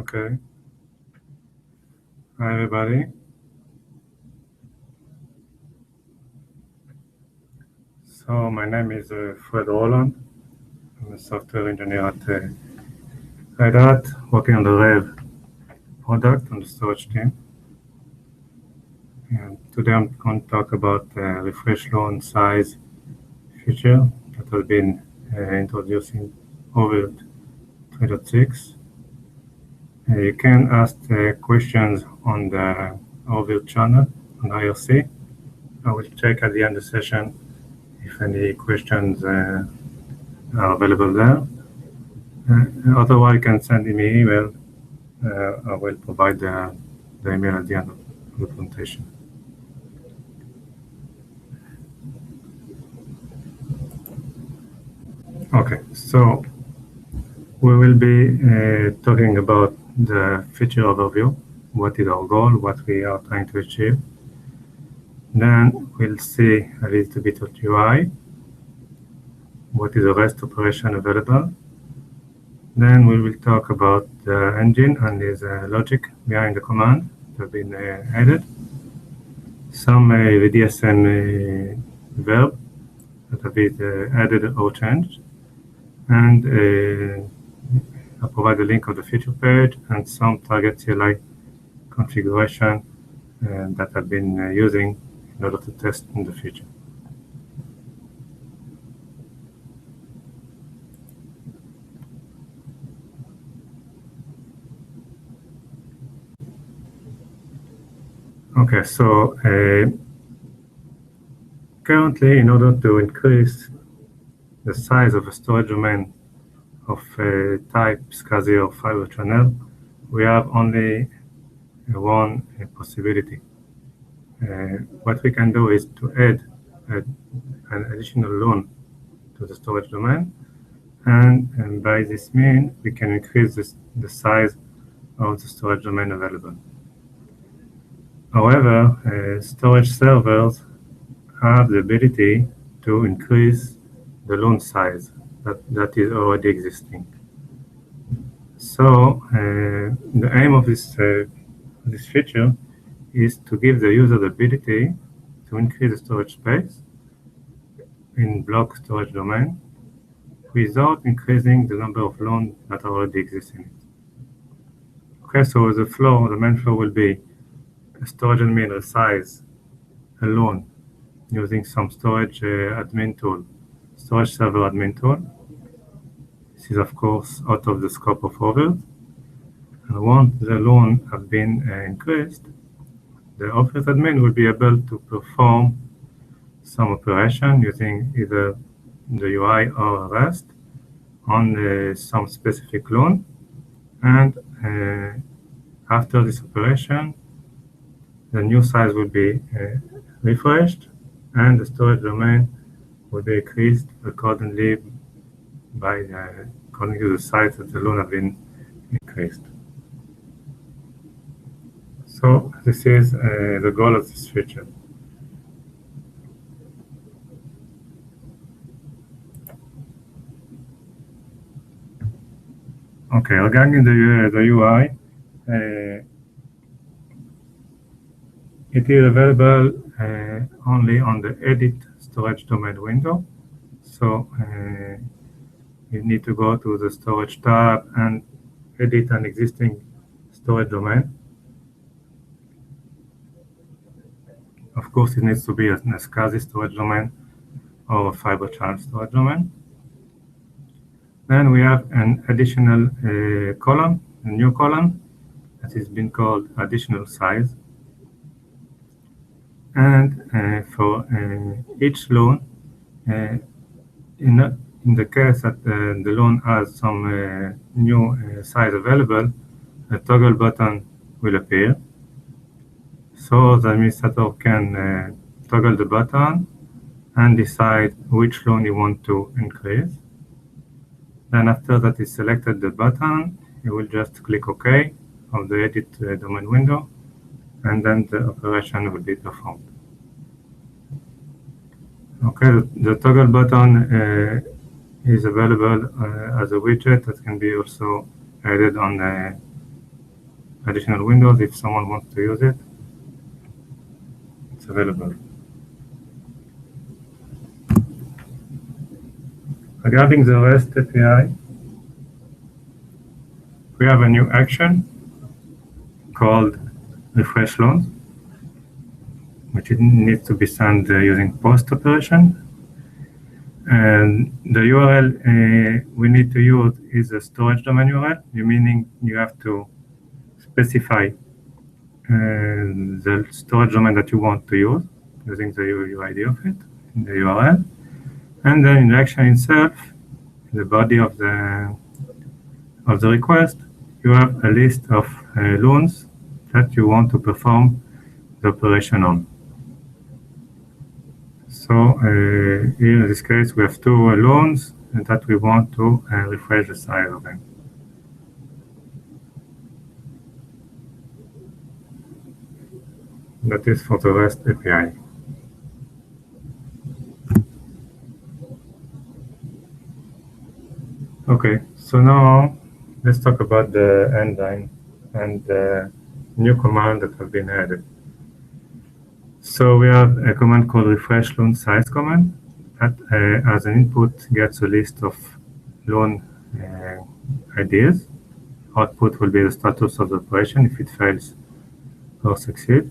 Okay. Hi, everybody. So my name is Fred Roland. I'm a software engineer at Red Hat, working on the Rev product on the storage team. And today I'm going to talk about the refresh LUN size feature that has been introduced in oVirt 3.6. You can ask questions on the oVirt channel on IRC. I will check at the end of the session if any questions are available there. Otherwise, you can send me email. I will provide the email at the end of the presentation. Okay, so we will be talking about the feature overview, what is our goal, what we are trying to achieve. Then we'll see a little bit of UI, what is the REST operation available. Then we will talk about the engine and its logic behind the command that have been added. Some VDSM verb that have been added or changed. And I'll provide the link of the feature page and some target CLI configuration that I've been using in order to test in the future. Okay, so currently, in order to increase the size of a storage domain of type SCSI or fiber channel, we have only one possibility. What we can do is to add an additional LUN to the storage domain, and by this means we can increase the size of the storage domain available. However, storage servers have the ability to increase the LUN size that is already existing. So the aim of this feature is to give the user the ability to increase the storage space in block storage domain without increasing the number of LUN that already exist in it. Okay, so the main flow will be a storage admin resize a LUN using some storage admin tool, storage server admin tool. This is, of course, out of the scope of oVirt. And once the LUN have been increased, the oVirt admin will be able to perform some operation using either the UI or REST on some specific LUN. And after this operation, the new size will be refreshed and the storage domain will be increased accordingly according to the size that the LUN have been increased. So this is the goal of this feature. Okay, regarding the UI, it is available only on the edit storage domain window. So you need to go to the storage tab and edit an existing storage domain. Of course, it needs to be a SCSI storage domain or a fiber channel storage domain. Then we have an additional column, a new column that has been called additional size. And for each LUN, in the case that the LUN has some new size available, a toggle button will appear. So the administrator can toggle the button and decide which LUN you want to increase. Then after that is selected the button, you will just click OK on the edit domain window, and then the operation will be performed. Okay, the toggle button is available as a widget that can be also added on additional windows if someone wants to use it. It's available. Regarding the REST API, we have a new action called refresh LUNs, which needs to be sent using post operation. And the URL we need to use is a storage domain URL, meaning you have to specify the storage domain that you want to use using the UID of it in the URL. And then in the action itself, in the body of the request, you have a list of LUNs that you want to perform the operation on. So here in this case, we have two LUNs that we want to refresh the size of them. That is for the REST API. Okay, so now let's talk about the endline and the new command that have been added. So we have a command called refresh LUN size command that as an input gets a list of LUN IDs. Output will be the status of the operation if it fails or succeeds.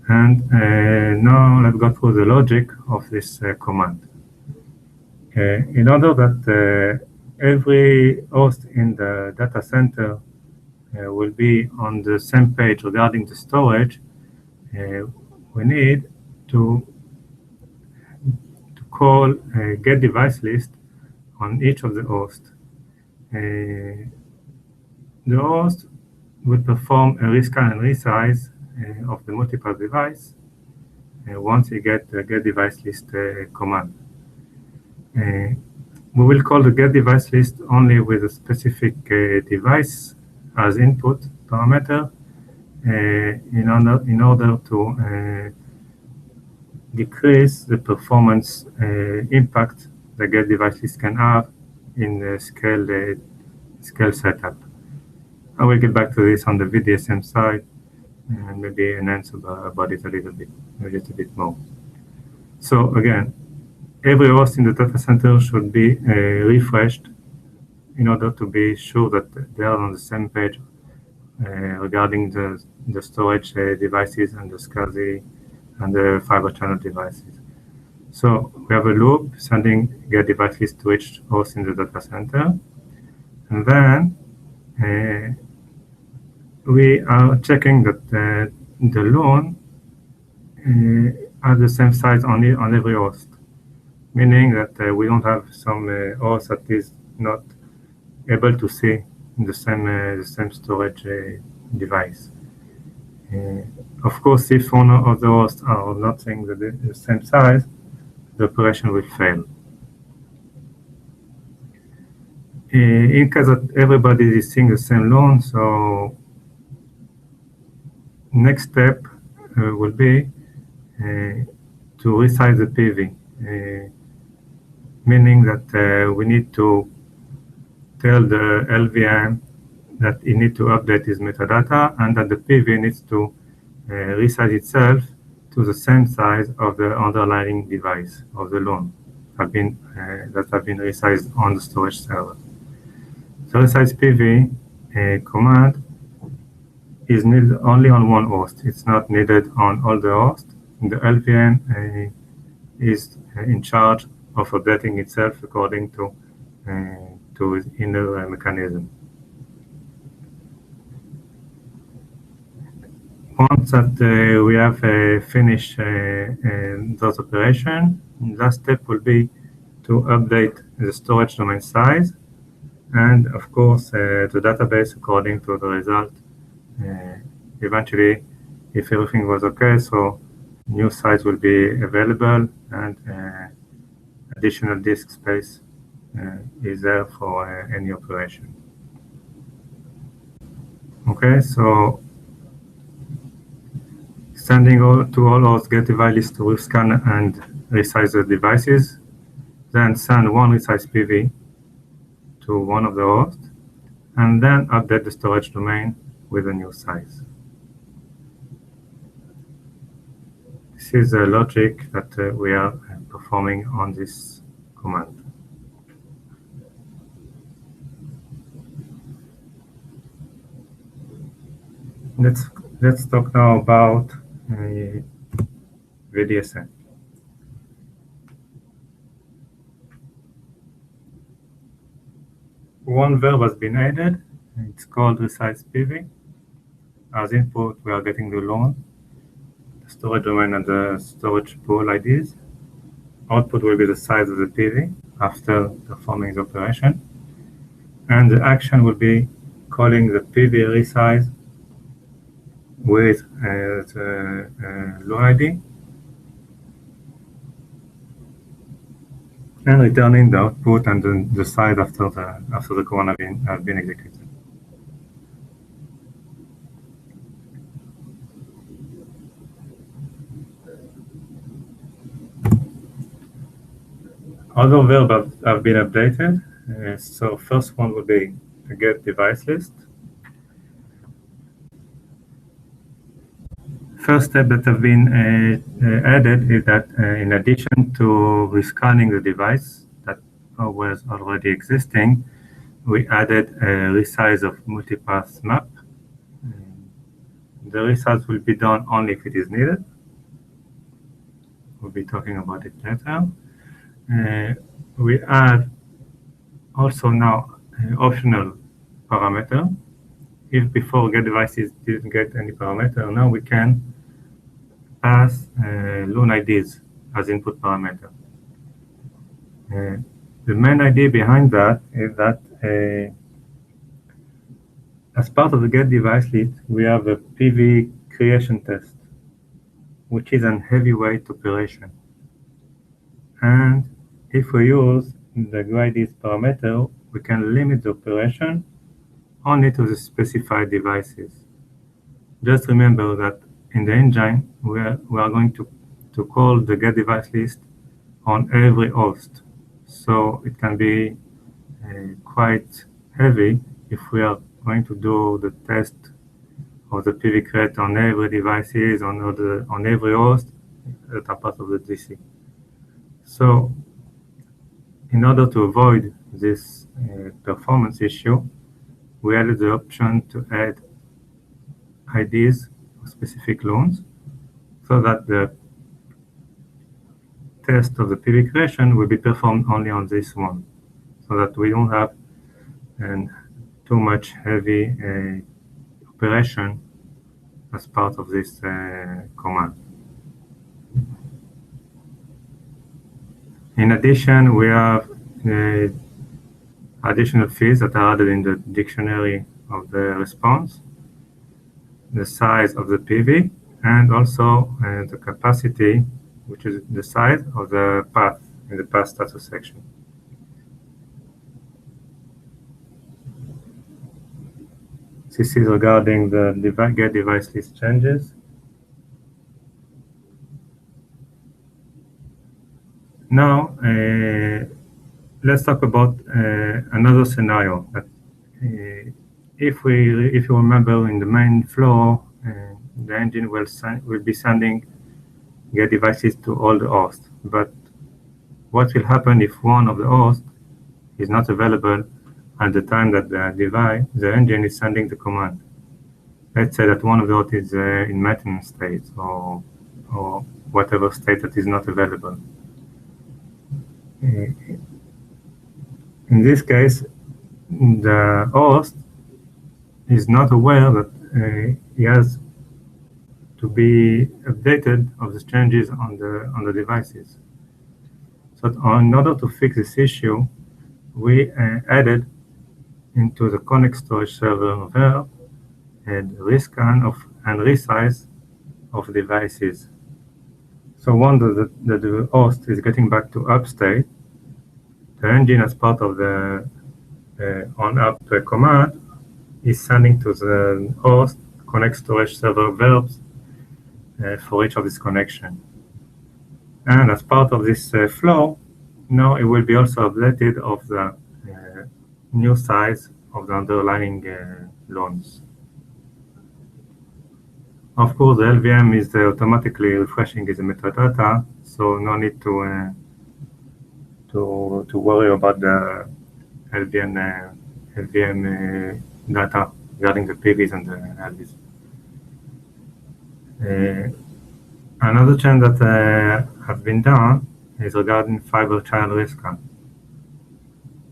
And now let's go through the logic of this command. In order that every host in the data center will be on the same page regarding the storage, we need to call a get device list on each of the hosts. The host will perform a rescan and resize of the multiple device once you get the get device list command. We will call the get device list only with a specific device as input parameter in order to decrease the performance impact the get device list can have in the scale setup. I will get back to this on the VDSM side and maybe enhance about it a little bit, more. So again, every host in the data center should be refreshed in order to be sure that they are on the same page regarding the storage devices and the SCSI and the fiber channel devices. So we have a loop sending get device list to each host in the data center, and then we are checking that the LUN are the same size on every host, meaning that we don't have some host that is not able to see the same storage device. Of course, if one of the hosts are not seeing the same size, the operation will fail. In case that everybody is seeing the same LUN, so next step will be to resize the PV, meaning that we need to tell the LVM that it needs to update its metadata and that the PV needs to resize itself to the same size of the underlying device of the LUN that have been resized on the storage server. The resize PV command is needed only on one host. It's not needed on all the hosts. The LVM is in charge of updating itself according to its inner mechanism. Once that we have finished those operations, the last step will be to update the storage domain size and, of course, the database according to the result. Eventually, if everything was okay, so new size will be available and additional disk space is there for any operation. Okay, so sending to all hosts get device list to scan and resize the devices, then send one resize PV to one of the hosts, and then update the storage domain with a new size. This is the logic that we are performing on this command. Let's talk now about VDSN. One verb has been added. It's called resize PV. As input, we are getting the LUN, the storage domain, and the storage pool IDs. Output will be the size of the PV after performing the operation. And the action will be calling the PV resize with the LUN ID and returning the output and the size after the command have been executed. Other verbs have been updated. So first one will be the get device list. First step that have been added is that in addition to rescanning the device that was already existing, we added a resize of multipath map. The resize will be done only if it is needed. We'll be talking about it later. We add also now optional parameter. If before get devices didn't get any parameter, now we can pass LUN IDs as input parameter. The main idea behind that is that as part of the get device list, we have a PV creation test, which is an heavyweight operation. And if we use the GUIDs parameter, we can limit the operation only to the specified devices. Just remember that in the engine, we are going to call the get device list on every host. So it can be quite heavy if we are going to do the test of the PV create on every devices, on every host that are part of the DC. So in order to avoid this performance issue, we added the option to add IDs of specific LUNs so that the test of the PV creation will be performed only on this one, so that we don't have too much heavy operation as part of this command. In addition, we have additional fields that are added in the dictionary of the response, the size of the PV, and also the capacity, which is the size of the path in the path status section. This is regarding the get device list changes. Now, let's talk about another scenario. That if you remember, in the main flow, the engine will be sending get devices to all the hosts. But what will happen if one of the hosts is not available at the time that the engine is sending the command? Let's say that one of the hosts is in maintenance state or whatever state that is not available. In this case, the host is not aware that he has to be updated of the changes on the devices. So in order to fix this issue, we added into the connect storage server verb and rescan and resize of devices. So once the host is getting back to up state, the engine, as part of the on up command, is sending to the host connect storage server verbs for each of this connection. And as part of this flow, now it will be also updated of the new size of the underlying LUNs. Of course, the LVM is automatically refreshing the metadata, so no need to worry about the LVM data regarding the PVs and the LVs. Another change that has been done is regarding fiber channel rescan.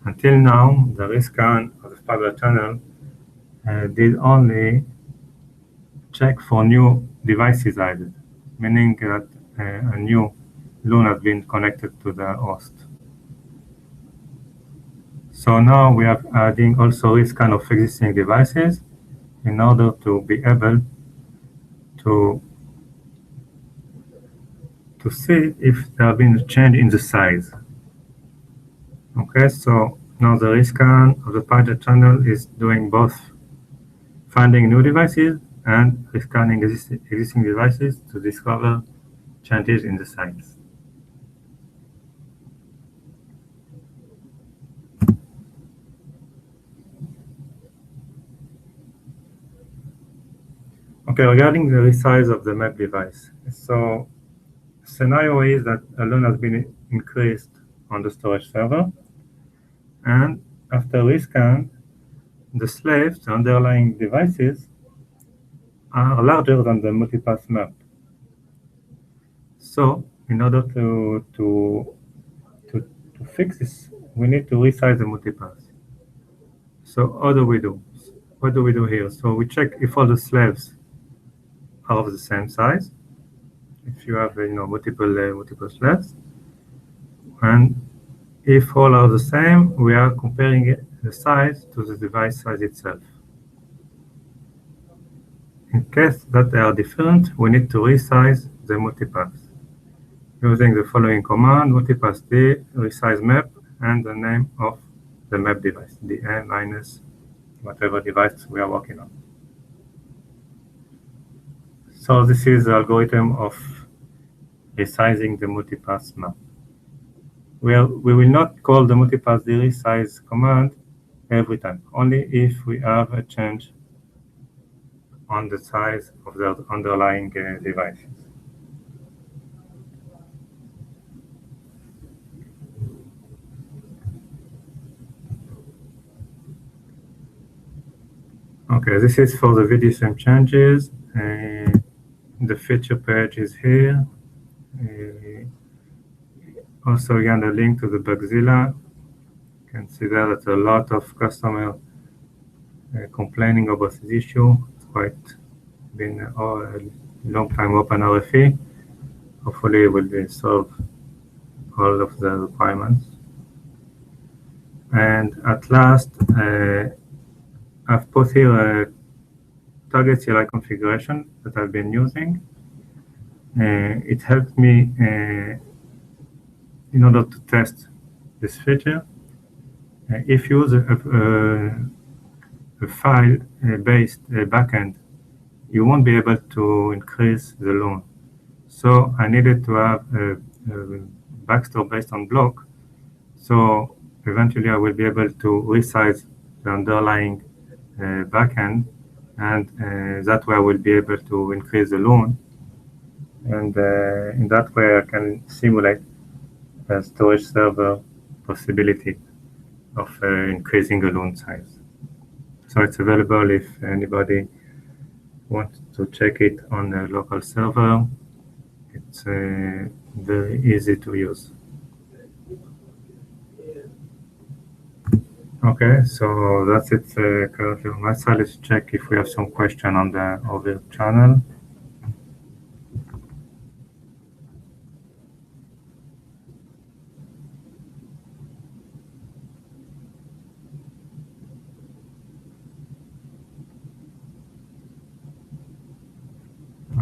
Until now, the rescan of the fiber channel did only check for new devices added, meaning that a new LUN has been connected to the host. So now we are adding also rescan of existing devices in order to be able to see if there has been a change in the size. Okay, so now the rescan of the fiber channel is doing both finding new devices and rescanning existing devices to discover changes in the size. Okay, regarding the resize of the map device. So scenario is that a LUN has been increased on the storage server, and after rescan, the slaves, the underlying devices, are larger than the multipath map. So in order to fix this, we need to resize the multipath. So how do we do? What do we do here? So we check if all the slaves are of the same size. If you have multiple slaves, and if all are the same, we are comparing the size to the device size itself. In case that they are different, we need to resize the multipath using the following command: multipath d resize map and the name of the map device, dn minus whatever device we are working on. So this is the algorithm of resizing the multipath map. We will not call the multipath d resize command every time, only if we have a change on the size of the underlying devices. Okay, this is for the VDSM changes. The feature page is here. Also, again, the link to the Bugzilla. You can see there that a lot of customers complaining about this issue. It's quite been a long time open RFE. Hopefully, it will solve all of the requirements. And at last, I've put here a target CLI configuration that I've been using. It helped me in order to test this feature. If you use a file-based backend, you won't be able to increase the LUN. So I needed to have a backstore based on block. So eventually I will be able to resize the underlying backend, and that way I will be able to increase the LUN. And in that way I can simulate a storage server possibility of increasing the LUN size. So it's available if anybody wants to check it on a local server. It's very easy to use. Okay, so that's it currently on my side. Let's check if we have some question on the oVirt channel.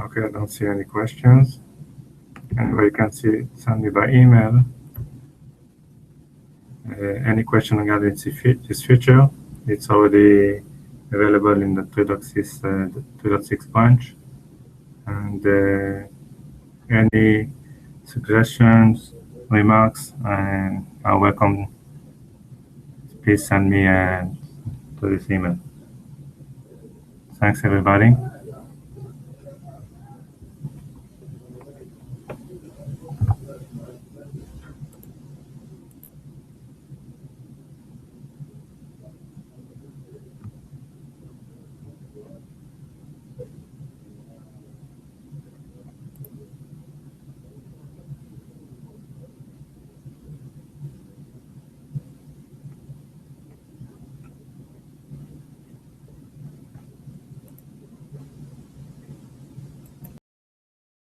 Okay, I don't see any questions. Anyway, you can send me by email any question regarding this feature. It's already available in the 3.6 branch. And any suggestions, remarks, are welcome. Please send me to this email. Thanks, everybody.